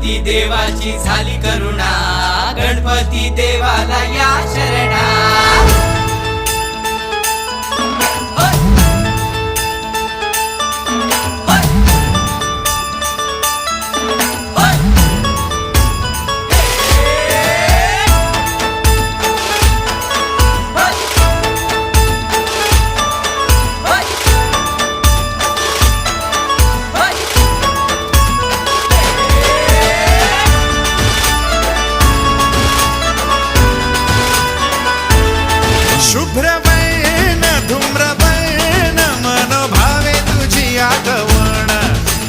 गणपती देवाची झाली करुणा, गणपती देवाला या शरणा। शुभ्रवर्ण धूम्रवर्ण मनोभावे तुझी आगमन,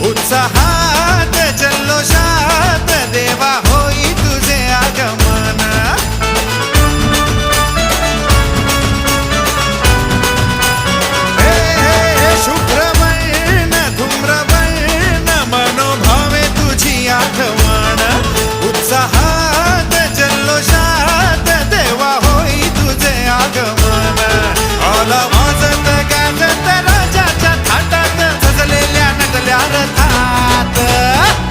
उत्साहात जल्लोषात देवा होई तुझे आगमन। हे शुभ्रवर्ण धूम्रवर्ण मनोभावे तुझी आगमन, उत्साहात जल्लोषात देवा होई तुझे आगमन। आला वाजत गाजत राजाच्या थाटात, सजलेल्या नटल्या रथात।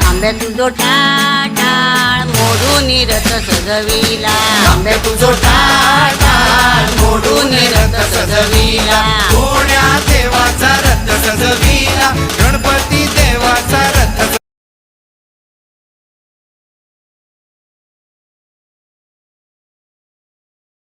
आंब्या तुझो टाळ मोडून रथ सजविला, आंबे तुझो टाळ मोडून रथ सजविला, कोण्या देवाचा रथ सजविला।